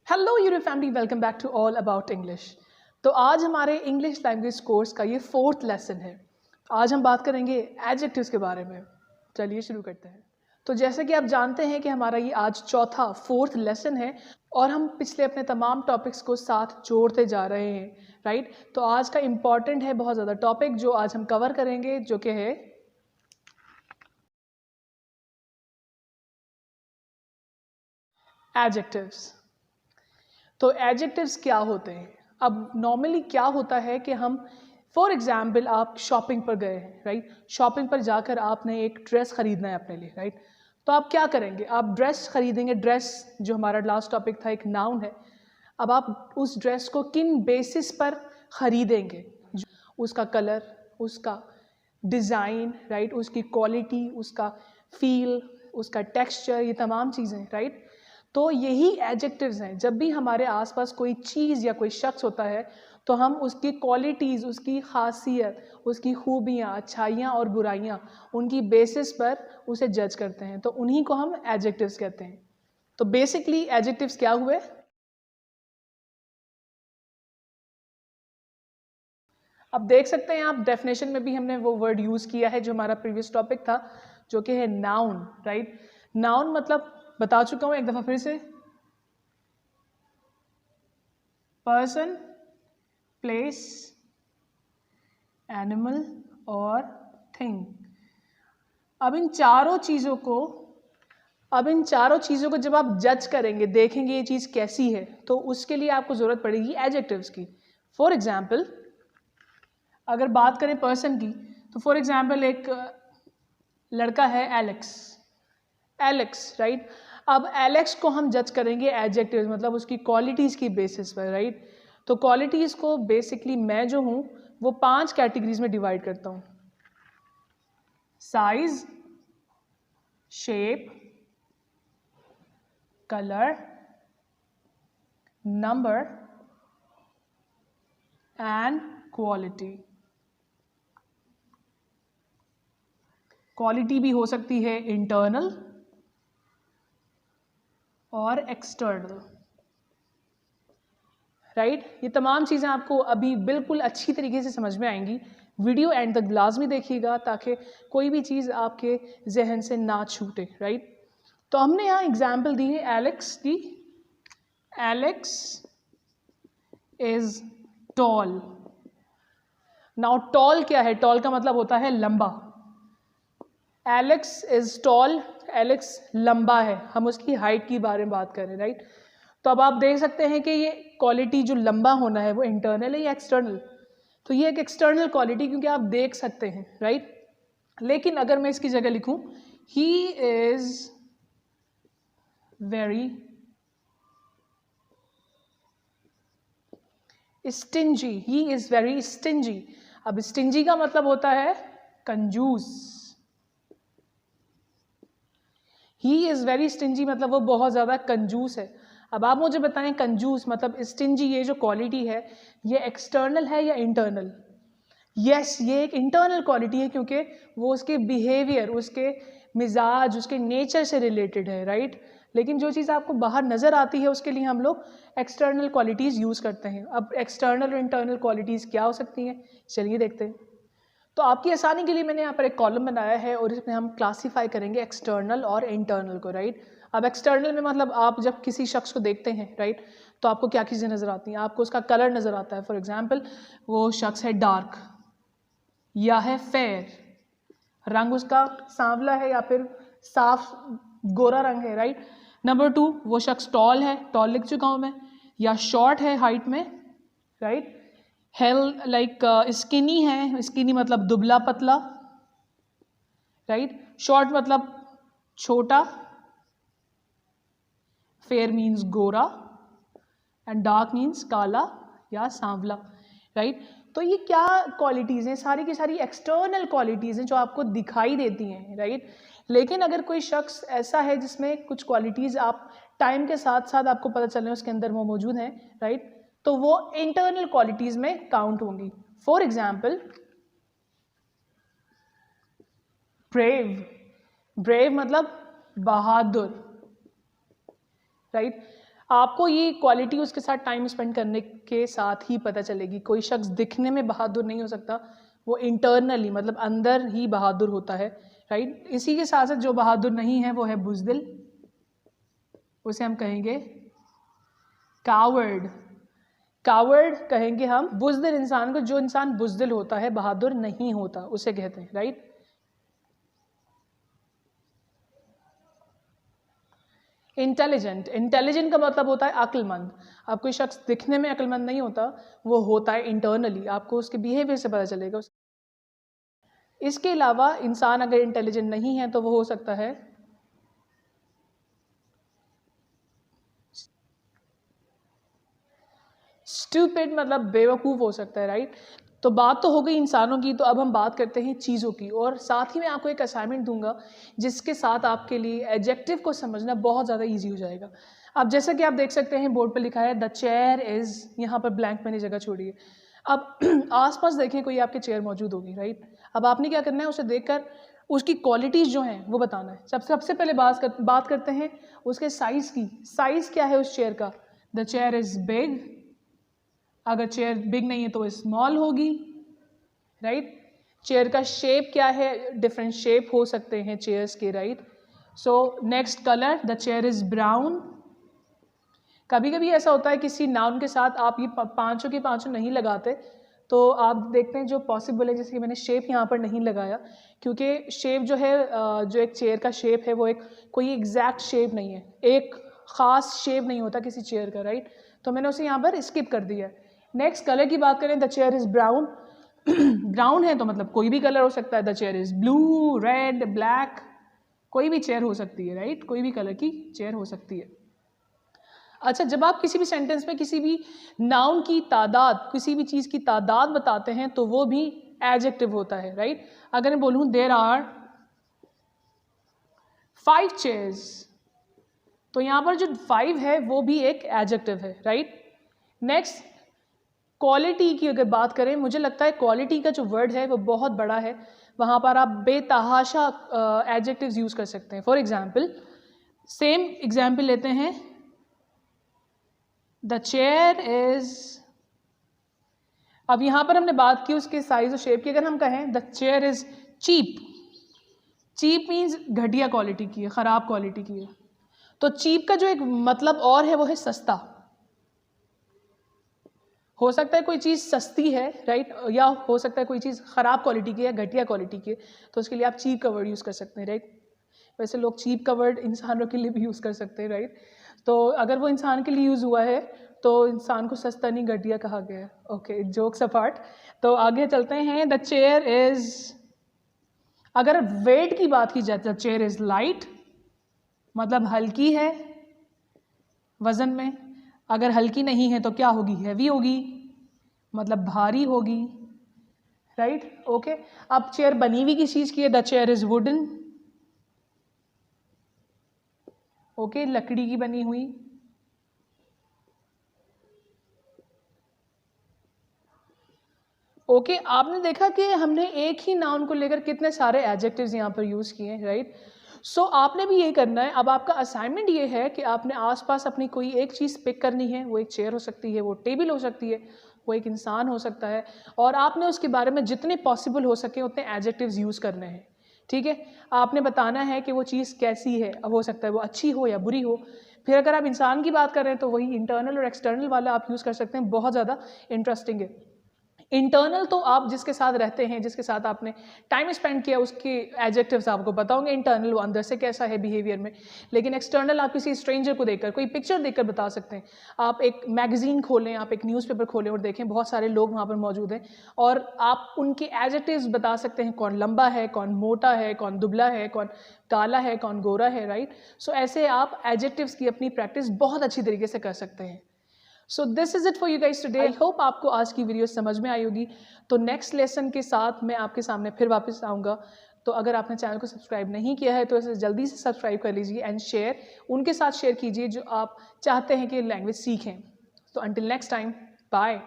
Hello euro family, welcome back to all about English. तो आज हमारे इंग्लिश लैंग्वेज कोर्स का ये 4th लेसन है। आज हम बात करेंगे एडजेक्टिव्स के बारे में। चलिए शुरू करते हैं। तो जैसे कि आप जानते हैं कि हमारा ये आज चौथा 4th लेसन है और हम पिछले अपने तमाम टॉपिक्स को साथ जोड़ते जा रहे हैं, राइट। तो आज का इम्पॉर्टेंट है बहुत ज़्यादा टॉपिक जो आज हम कवर करेंगे, जो कि है एडजेक्टिव्स। तो एडजेक्टिव्स क्या होते हैं? अब नॉर्मली क्या होता है कि हम फॉर एग्जाम्पल आप शॉपिंग पर गए हैं, राइट। शॉपिंग पर जाकर आपने एक ड्रेस खरीदना है अपने लिए, राइट। तो आप क्या करेंगे? आप ड्रेस खरीदेंगे। ड्रेस जो हमारा लास्ट टॉपिक था, एक नाउन है। अब आप उस ड्रेस को किन बेसिस पर खरीदेंगे? उसका कलर, उसका डिज़ाइन, राइट, उसकी क्वालिटी, उसका फील, उसका टेक्सचर, ये तमाम चीज़ें, राइट। तो यही एडजेक्टिव्स हैं। जब भी हमारे आसपास कोई चीज़ या कोई शख्स होता है तो हम उसकी क्वालिटीज़, उसकी खासियत, उसकी खूबियाँ, अच्छाइयाँ और बुराइयाँ, उनकी बेसिस पर उसे जज करते हैं। तो उन्हीं को हम एडजेक्टिव्स कहते हैं। तो बेसिकली एडजेक्टिव्स क्या हुए? अब देख सकते हैं आप, डेफिनेशन में भी हमने वो वर्ड यूज़ किया है जो हमारा प्रीवियस टॉपिक था, जो कि है नाउन, राइट। नाउन मतलब बता चुका हूँ एक दफ़ा फिर से, पर्सन, प्लेस, एनिमल और थिंग। अब इन चारों चीज़ों को जब आप जज करेंगे, देखेंगे ये चीज़ कैसी है, तो उसके लिए आपको ज़रूरत पड़ेगी एडजेक्टिव्स की। फॉर एग्जाम्पल अगर बात करें पर्सन की, तो फॉर एग्जाम्पल एक लड़का है एलेक्स, राइट। अब एलेक्स को हम जज करेंगे एडजेक्टिव्स, मतलब उसकी क्वालिटीज़ की बेसिस पर, राइट। तो क्वालिटीज़ को बेसिकली मैं जो हूँ वो 5 कैटेगरीज में डिवाइड करता हूँ: size, shape, colour, number and quality. Quality भी हो सकती है इंटरनल और एक्सटर्नल, राइट। ये तमाम चीज़ें आपको अभी बिल्कुल अच्छी तरीके से समझ में आएंगी। वीडियो एंड तक लाजमी देखिएगा ताकि कोई भी चीज़ आपके जहन से ना छूटे, राइट। तो हमने यहाँ एग्जाम्पल दी है एलेक्स की। Alex is tall. Now tall क्या है? टॉल का मतलब होता है लंबा। एलेक्स इज टॉल, एलेक्स लंबा है। हम उसकी हाइट की बारे में बात कर रहे हैं, राइट। तो अब आप देख सकते हैं कि ये क्वालिटी जो लंबा होना है वो इंटरनल है या एक्सटर्नल? तो ये एक एक्सटर्नल क्वालिटी, क्योंकि आप देख सकते हैं, राइट। लेकिन अगर मैं इसकी जगह लिखूं, he is very stingy. He is very stingy. अब स्टिंजी का मतलब होता है कंजूस। ही इज वेरी स्टिंजी मतलब वो बहुत ज़्यादा कंजूस है। अब आप मुझे बताएं, कंजूस मतलब स्टिंजी, ये जो क्वालिटी है ये एक्सटर्नल है या इंटरनल? यस, ये एक इंटरनल क्वालिटी है, क्योंकि वो उसके बिहेवियर, उसके मिजाज, उसके नेचर से रिलेटेड है, राइट। लेकिन जो चीज़ आपको बाहर नज़र आती है उसके लिए हम लोग एक्सटर्नल क्वालिटीज़ यूज़ करते हैं। अब एक्सटर्नल और इंटरनल क्वालिटीज़ क्या हो सकती हैं, चलिए देखते हैं। तो आपकी आसानी के लिए मैंने यहाँ पर एक कॉलम बनाया है और इसमें हम क्लासीफाई करेंगे एक्सटर्नल और इंटरनल को, राइट। अब एक्सटर्नल में मतलब आप जब किसी शख्स को देखते हैं, राइट, तो आपको क्या चीज़ें नज़र आती हैं? आपको उसका कलर नज़र आता है। फॉर एग्जाम्पल वो शख्स है डार्क या है फेयर, रंग उसका सांवला है या फिर साफ गोरा रंग है, राइट। नंबर 2, वो शख्स टॉल है, टॉल लिख चुका हूँ मैं, या शॉर्ट है हाइट में, राइट। हेल लाइक स्किनी है, स्किनी मतलब दुबला पतला, राइट। शॉर्ट मतलब छोटा, फेयर मीन्स गोरा एंड डार्क मीन्स काला या सांवला, राइट। तो ये क्या क्वालिटीज़ हैं? सारी की सारी एक्सटर्नल क्वालिटीज़ हैं जो आपको दिखाई देती हैं, राइट। लेकिन अगर कोई शख्स ऐसा है जिसमें कुछ क्वालिटीज़ आप टाइम के साथ साथ आपको पता चल रहे हैं उसके अंदर वो मौजूद हैं, राइट, तो वो इंटरनल क्वालिटीज़ में काउंट होंगी। For example brave. ब्रेव मतलब बहादुर, राइट। आपको ये क्वालिटी उसके साथ टाइम स्पेंड करने के साथ ही पता चलेगी। कोई शख्स दिखने में बहादुर नहीं हो सकता, वो इंटरनली मतलब अंदर ही बहादुर होता है, राइट। इसी के साथ साथ जो बहादुर नहीं है वो है बुज़दिल, उसे हम कहेंगे कावर्ड। कावर्ड कहेंगे हम बुज़दिल इंसान को। जो इंसान बुज़दिल होता है, बहादुर नहीं होता, उसे कहते हैं, राइट। इंटेलिजेंट, इंटेलिजेंट का मतलब होता है अक्लमंद। अब कोई शख्स दिखने में अक्लमंद नहीं होता, वो होता है इंटरनली, आपको उसके बिहेवियर से पता चलेगा। इसके अलावा इंसान अगर इंटेलिजेंट नहीं है तो वो हो सकता है स्टूपिड, मतलब बेवकूफ़ हो सकता है, राइट। तो बात तो हो गई इंसानों की, तो अब हम बात करते हैं चीज़ों की। और साथ ही मैं आपको एक असाइनमेंट दूंगा जिसके साथ आपके लिए एडजेक्टिव को समझना बहुत ज़्यादा ईजी हो जाएगा। अब जैसा कि आप देख सकते हैं बोर्ड पर लिखा है द चेयर इज़, यहाँ पर ब्लैंक मैंने जगह छोड़ी है। अब आसपास देखें कोई आपके चेयर मौजूद होगी, राइट। अब आपने क्या करना है, उसे देखकर उसकी क्वालिटीज़ जो हैं वो बताना है। सबसे पहले बात करते हैं उसके साइज़ की। साइज़ क्या है उस चेयर का? The chair is big. अगर चेयर बिग नहीं है तो स्मॉल होगी, राइट। चेयर का शेप क्या है? डिफरेंट शेप हो सकते हैं चेयर्स के, right. So next colour, the chair is brown. कभी कभी ऐसा होता है किसी नाउन के साथ आप ये पांचों के पांचों नहीं लगाते, तो आप देखते हैं जो पॉसिबल है, जैसे कि मैंने शेप यहाँ पर नहीं लगाया क्योंकि शेप जो है, जो एक चेयर का शेप है वो एक कोई एग्जैक्ट शेप नहीं है, एक ख़ास शेप नहीं होता किसी चेयर का, राइट। तो मैंने उसे यहाँ पर स्किप कर दिया है। नेक्स्ट कलर की बात करें, the chair is brown. Brown है तो मतलब कोई भी कलर हो सकता है। The chair is blue, red, black, कोई भी चेयर हो सकती है, राइट। कोई भी कलर की चेयर हो सकती है। अच्छा, जब आप किसी भी सेंटेंस में किसी भी नाउन की तादाद, किसी भी चीज़ की तादाद बताते हैं तो वो भी एडजेक्टिव होता है, राइट। अगर मैं बोलूँ देयर आर 5 चेयर्स, तो यहाँ पर जो 5 है वो भी एक एडजेक्टिव है, राइट। नेक्स्ट, क्वालिटी की अगर बात करें, मुझे लगता है क्वालिटी का जो वर्ड है वो बहुत बड़ा है, वहाँ पर आप बेतहाशा एडजेक्टिव्स यूज़ कर सकते हैं। फॉर एग्जाम्पल, सेम एग्जाम्पल लेते हैं, द चेयर इज़। अब यहाँ पर हमने बात की उसके साइज और शेप की। अगर हम कहें the chair is cheap, cheap means घटिया क्वालिटी की है, ख़राब क्वालिटी की है। तो चीप का जो एक मतलब और है वो है सस्ता। हो सकता है कोई चीज़ सस्ती है, राइट, या हो सकता है कोई चीज़ ख़राब क्वालिटी की है, घटिया क्वालिटी की है, तो उसके लिए आप चीप का वर्ड यूज़ कर सकते हैं, राइट। वैसे लोग चीप का वर्ड इंसानों के लिए भी यूज़ कर सकते हैं, राइट। तो अगर वो इंसान के लिए यूज़ हुआ है तो इंसान को सस्ता नहीं घटिया कहा गया है। Okay, jokes apart. तो आगे चलते हैं, द चेयर इज़। अगर वेट की बात की जाए, द चेयर इज़ लाइट, मतलब हल्की है वज़न में। अगर हल्की नहीं है तो क्या होगी? हैवी होगी, मतलब भारी होगी, राइट। ओके, अब चेयर बनी हुई किस चीज़ की है? The chair is wooden. Okay, लकड़ी की बनी हुई। ओके, आपने देखा कि हमने एक ही नाउन को लेकर कितने सारे एडजेक्टिव्स यहाँ पर यूज़ किए हैं, राइट। सो आपने भी यही करना है। अब आपका असाइनमेंट ये है कि आपने आसपास अपनी कोई एक चीज़ पिक करनी है। वो एक चेयर हो सकती है, वो टेबल हो सकती है, वो एक इंसान हो सकता है, और आपने उसके बारे में जितने पॉसिबल हो सके उतने एडजेक्टिव्स यूज़ करने हैं, ठीक है। आपने बताना है कि वो चीज़ कैसी है, अब हो सकता है वो अच्छी हो या बुरी हो। फिर अगर आप इंसान की बात कर रहे हैं तो वही इंटरनल और एक्सटर्नल वाला आप यूज़ कर सकते हैं, बहुत ज़्यादा इंटरेस्टिंग है। इंटरनल तो आप जिसके साथ रहते हैं, जिसके साथ आपने टाइम स्पेंड किया, उसके एडजेक्टिव्स आपको पता होंगे। इंटरनल वो अंदर से कैसा है बिहेवियर में। लेकिन एक्सटर्नल आप किसी स्ट्रेंजर को देखकर, कोई पिक्चर देखकर बता सकते हैं। आप एक मैगजीन खोलें, आप एक न्यूज़पेपर खोलें और देखें, बहुत सारे लोग वहाँ पर मौजूद हैं, और आप उनके एडजेक्टिव्स बता सकते हैं, कौन लंबा है, कौन मोटा है, कौन दुबला है, कौन काला है, कौन गोरा है, राइट। सो ऐसे आप एडजेक्टिव्स की अपनी प्रैक्टिस बहुत अच्छी तरीके से कर सकते हैं। So this is it for you guys today. I hope आपको आज की वीडियो समझ में आई होगी। तो नेक्स्ट लेसन के साथ मैं आपके सामने फिर वापस आऊँगा। तो अगर आपने चैनल को सब्सक्राइब नहीं किया है तो इसे जल्दी से सब्सक्राइब कर लीजिए एंड शेयर उनके साथ शेयर कीजिए जो आप चाहते हैं कि लैंग्वेज सीखें। तो अंटिल नेक्स्ट टाइम, बाय।